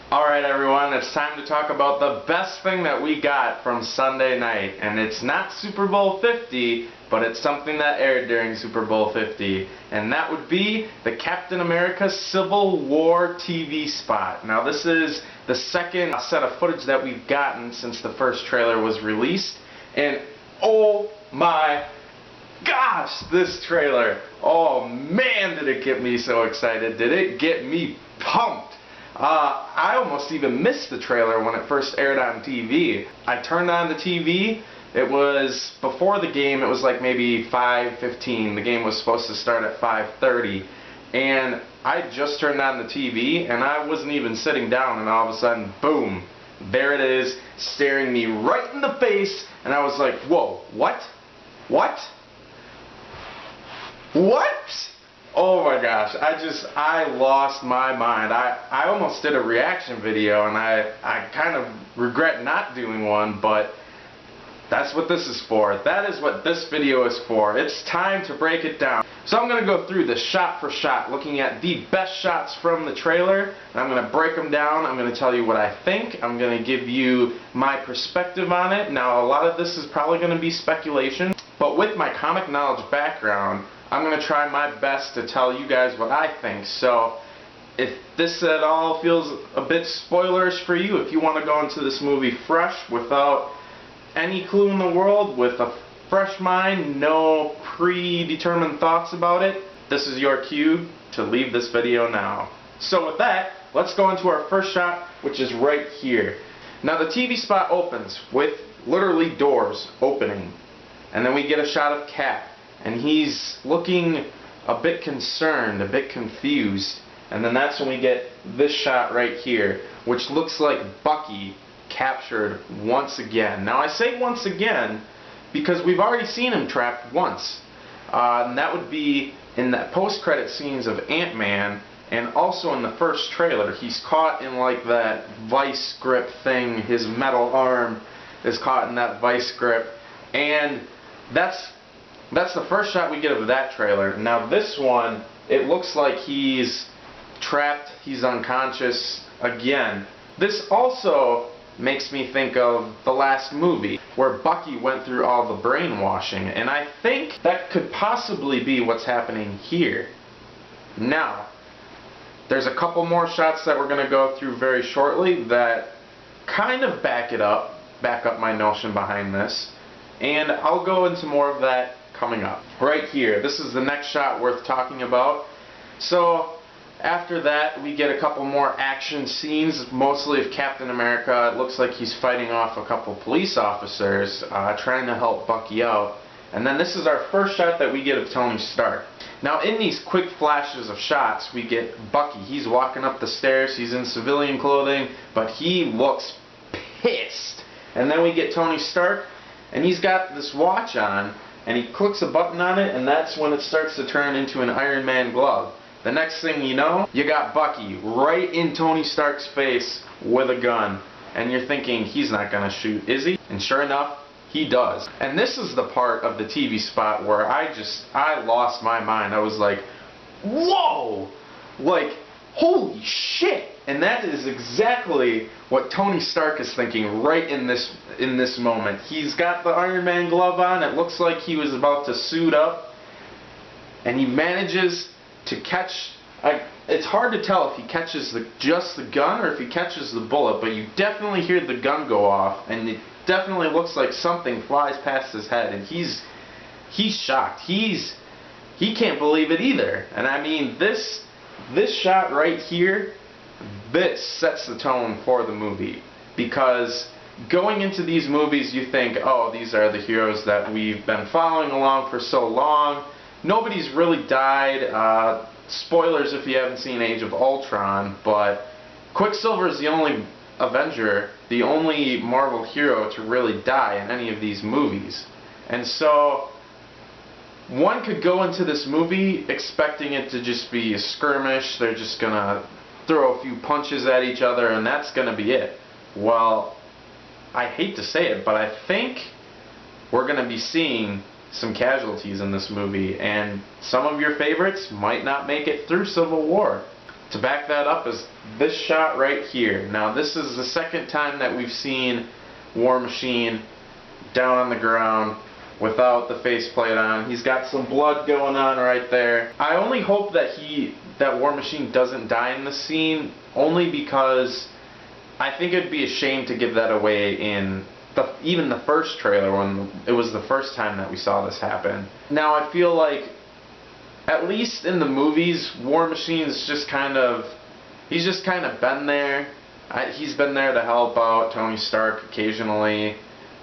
Alright everyone, it's time to talk about the best thing that we got from Sunday night. And it's not Super Bowl 50, but it's something that aired during Super Bowl 50. And that would be the Captain America Civil War TV spot. Now this is the second set of footage that we've gotten since the first trailer was released. And oh my gosh, this trailer! Oh man, did it get me so excited. Did it get me pumped. I almost even missed the trailer when it first aired on TV. I turned on the TV, it was before the game, it was like maybe 5:15. The game was supposed to start at 5:30. And I just turned on the TV and I wasn't even sitting down, and all of a sudden, boom, there it is, staring me right in the face, and I was like, whoa, what? What? What? Oh my gosh, I lost my mind. I almost did a reaction video, and I kind of regret not doing one, but that's what this is for. That is what this video is for. It's time to break it down. So I'm going to go through this shot for shot, looking at the best shots from the trailer, and I'm going to break them down. I'm going to tell you what I think. I'm going to give you my perspective on it. Now, a lot of this is probably going to be speculation, but with my comic knowledge background, I'm going to try my best to tell you guys what I think. So if this at all feels a bit spoilerish for you, if you want to go into this movie fresh without any clue in the world, with a fresh mind, no predetermined thoughts about it, this is your cue to leave this video now. So with that, let's go into our first shot, which is right here. Now the TV spot opens with literally doors opening, and then we get a shot of Cap. And he's looking a bit concerned, a bit confused. And then that's when we get this shot right here, which looks like Bucky captured once again. Now I say once again because we've already seen him trapped once. And that would be in the post-credit scenes of Ant-Man, and also in the first trailer. He's caught in like that vice grip thing. His metal arm is caught in that vice grip. And that's the first shot we get of that trailer. Now this one, it looks like he's trapped, he's unconscious again. This also makes me think of the last movie, where Bucky went through all the brainwashing, and I think that could possibly be what's happening here. Now, there's a couple more shots that we're going to go through very shortly that kind of back up my notion behind this, and I'll go into more of that coming up. Right here, this is the next shot worth talking about. So after that, we get a couple more action scenes, mostly of Captain America. It looks like he's fighting off a couple police officers, trying to help Bucky out. And then this is our first shot that we get of Tony Stark. Now in these quick flashes of shots, we get Bucky. He's walking up the stairs, he's in civilian clothing, but he looks pissed. And then we get Tony Stark, and he's got this watch on, and he clicks a button on it, and that's when it starts to turn into an Iron Man glove. The next thing you know, you got Bucky right in Tony Stark's face with a gun. And you're thinking, he's not going to shoot, is he? And sure enough, he does. And this is the part of the TV spot where I lost my mind. I was like, whoa! Like, holy shit! And that is exactly what Tony Stark is thinking right in this moment. He's got the Iron Man glove on. It looks like he was about to suit up, and he manages to catch. It's hard to tell if he catches just the gun or if he catches the bullet, but you definitely hear the gun go off, and it definitely looks like something flies past his head, and he's shocked. He can't believe it either. And I mean, this shot right here, this sets the tone for the movie, because going into these movies you think, oh, these are the heroes that we've been following along for so long. Nobody's really died. Spoilers if you haven't seen Age of Ultron, but Quicksilver is the only Avenger, the only Marvel hero to really die in any of these movies. And so one could go into this movie expecting it to just be a skirmish. They're just gonna throw a few punches at each other and that's gonna be it. Well, I hate to say it, but I think we're gonna be seeing some casualties in this movie, and some of your favorites might not make it through Civil War. To back that up is this shot right here. Now this is the second time that we've seen War Machine down on the ground without the faceplate on. He's got some blood going on right there. I only hope that War Machine doesn't die in this scene, only because I think it'd be a shame to give that away in even the first trailer when it was the first time that we saw this happen. Now I feel like, at least in the movies, War Machine's just kind of, he's just kind of been there. He's been there to help out Tony Stark occasionally,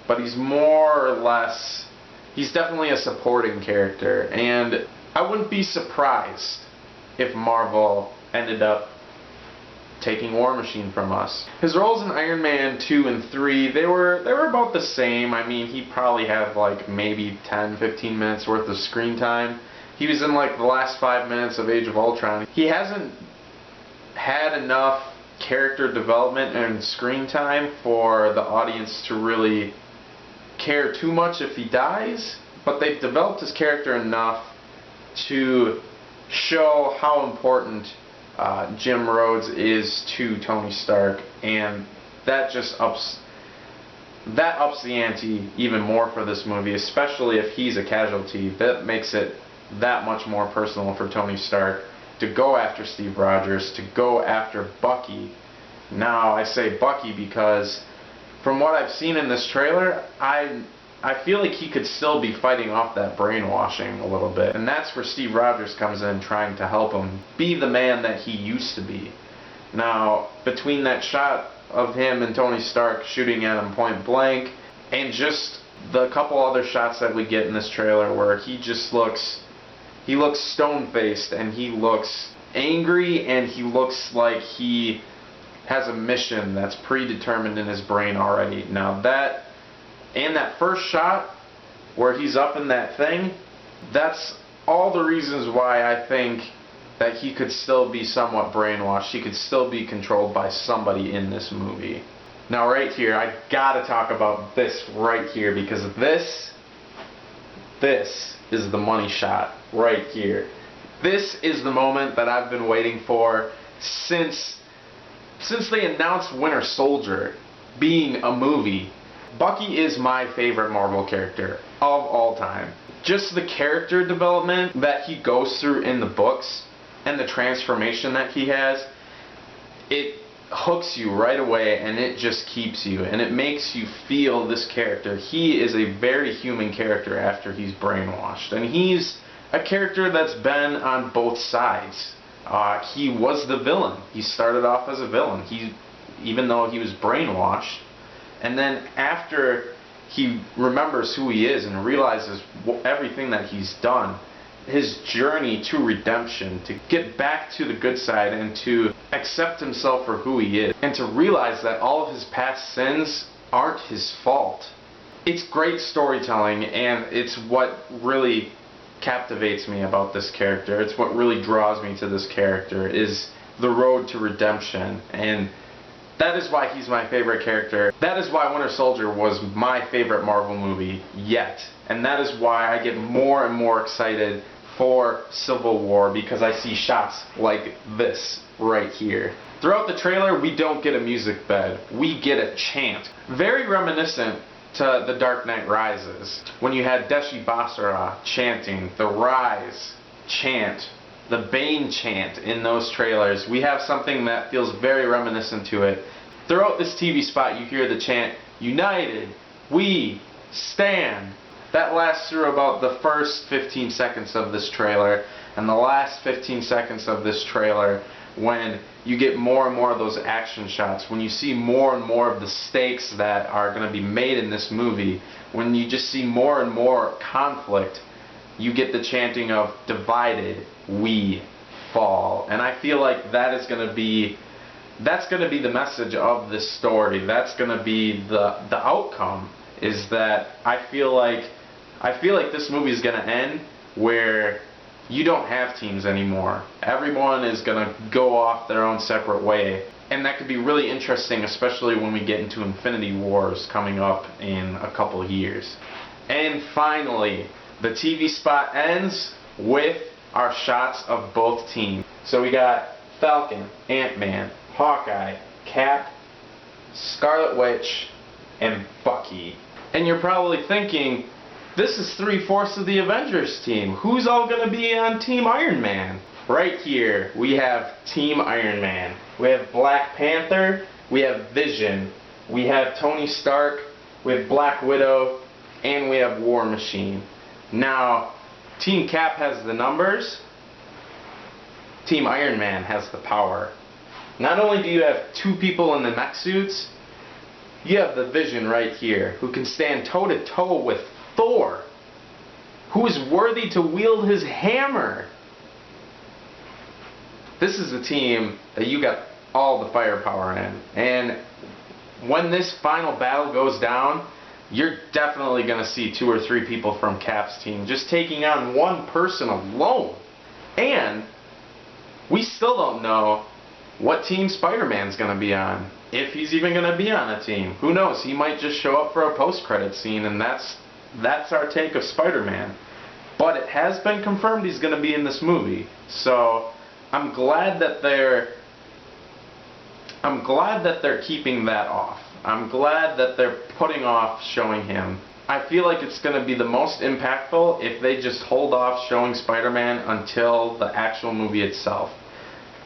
but he's more or less, he's definitely a supporting character, and I wouldn't be surprised if Marvel ended up taking War Machine from us. His roles in Iron Man 2 and 3, they were about the same. I mean, he probably had like maybe 10-15 minutes worth of screen time. He was in like the last 5 minutes of Age of Ultron. He hasn't had enough character development and screen time for the audience to really care too much if he dies, but they've developed his character enough to show how important Jim Rhodes is to Tony Stark, and that just ups the ante even more for this movie, especially if he's a casualty. That makes it that much more personal for Tony Stark to go after Steve Rogers, to go after Bucky. Now I say Bucky because from what I've seen in this trailer, I feel like he could still be fighting off that brainwashing a little bit. And that's where Steve Rogers comes in, trying to help him be the man that he used to be. Now, between that shot of him and Tony Stark shooting at him point blank, and just the couple other shots that we get in this trailer where he just looks stone-faced, and he looks angry, and he looks like he has a mission that's predetermined in his brain already. Now that first shot where he's up in that thing, that's all the reasons why I think that he could still be somewhat brainwashed. He could still be controlled by somebody in this movie. Now right here, I gotta talk about this right here, because this is the money shot right here. This is the moment that I've been waiting for since they announced Winter Soldier being a movie. Bucky is my favorite Marvel character of all time. Just the character development that he goes through in the books and the transformation that he has, it hooks you right away, and it just keeps you, and it makes you feel this character. He is a very human character after he's brainwashed, and he's a character that's been on both sides. He was the villain. He started off as a villain, even though he was brainwashed. And then after he remembers who he is and realizes everything that he's done, his journey to redemption, to get back to the good side and to accept himself for who he is, and to realize that all of his past sins aren't his fault. It's great storytelling, and it's what really captivates me about this character. It's what really draws me to this character, is the road to redemption. And that is why he's my favorite character. That is why Winter Soldier was my favorite Marvel movie yet. And that is why I get more and more excited for Civil War, because I see shots like this right here. Throughout the trailer, we don't get a music bed. We get a chant. Very reminiscent to The Dark Knight Rises, when you had Deshi Basara chanting the Rise chant, the Bane chant in those trailers. We have something that feels very reminiscent to it. Throughout this TV spot, you hear the chant, "United, we stand." That lasts through about the first 15 seconds of this trailer, and the last 15 seconds of this trailer, when you get more and more of those action shots, when you see more and more of the stakes that are going to be made in this movie, when you just see more and more conflict, you get the chanting of "Divided, we fall." And I feel like that's going to be the message of this story. That's going to be the outcome, is that I feel like this movie is going to end where you don't have teams anymore. Everyone is going to go off their own separate way. And that could be really interesting, especially when we get into Infinity Wars coming up in a couple of years. And finally, the TV spot ends with our shots of both teams. So we got Falcon, Ant-Man, Hawkeye, Cap, Scarlet Witch, and Bucky. And you're probably thinking, this is 3/4 of the Avengers team. Who's all going to be on Team Iron Man? Right here, we have Team Iron Man. We have Black Panther, we have Vision, we have Tony Stark, we have Black Widow, and we have War Machine. Now, Team Cap has the numbers, Team Iron Man has the power. Not only do you have 2 people in the mech suits, you have the Vision right here, who can stand toe-to-toe with Thor, who is worthy to wield his hammer. This is a team that you got all the firepower in. And when this final battle goes down, you're definitely going to see 2 or 3 people from Cap's team just taking on one person alone. And we still don't know what team Spider-Man's going to be on. If he's even going to be on a team. Who knows? He might just show up for a post-credit scene, and that's our take of Spider-Man. But it has been confirmed he's going to be in this movie. So I'm glad that they're keeping that off. I'm glad that they're putting off showing him. I feel like it's going to be the most impactful if they just hold off showing Spider-Man until the actual movie itself.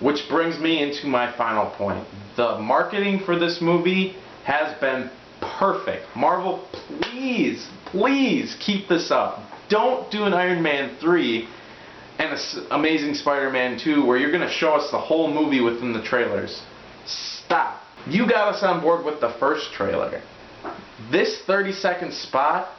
Which brings me into my final point. The marketing for this movie has been perfect. Marvel, please, please keep this up. Don't do an Iron Man 3 and an Amazing Spider-Man 2 where you're going to show us the whole movie within the trailers. Stop. You got us on board with the first trailer. This 30-second spot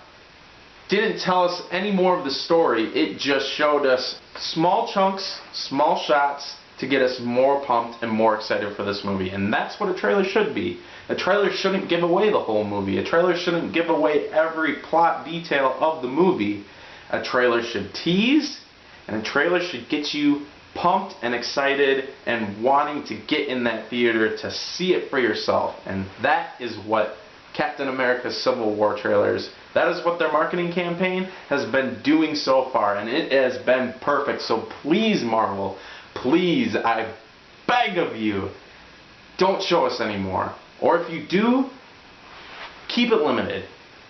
didn't tell us any more of the story. It just showed us small chunks, small shots to get us more pumped and more excited for this movie. And that's what a trailer should be. A trailer shouldn't give away the whole movie. A trailer shouldn't give away every plot detail of the movie. A trailer should tease, and a trailer should get you pumped and excited and wanting to get in that theater to see it for yourself. And that is what Captain America Civil War trailers, that is what their marketing campaign has been doing so far, and it has been perfect. So please, Marvel, please, I beg of you, don't show us anymore. Or if you do, keep it limited.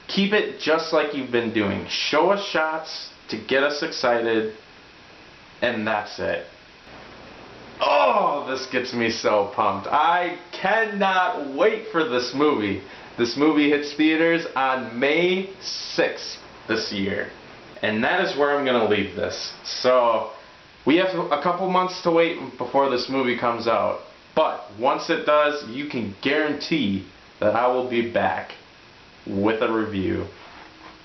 Keep it just like you've been doing. Show us shots to get us excited, and that's it. Oh, this gets me so pumped. I cannot wait for this movie. This movie hits theaters on May 6th this year. And that is where I'm going to leave this. So, we have a couple months to wait before this movie comes out. But once it does, you can guarantee that I will be back with a review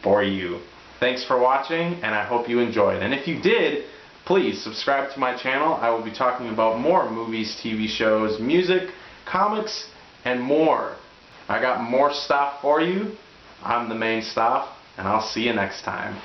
for you. Thanks for watching, and I hope you enjoyed. And if you did, please subscribe to my channel. I will be talking about more movies, TV shows, music, comics, and more. I got more stuff for you. I'm the main stuff, and I'll see you next time.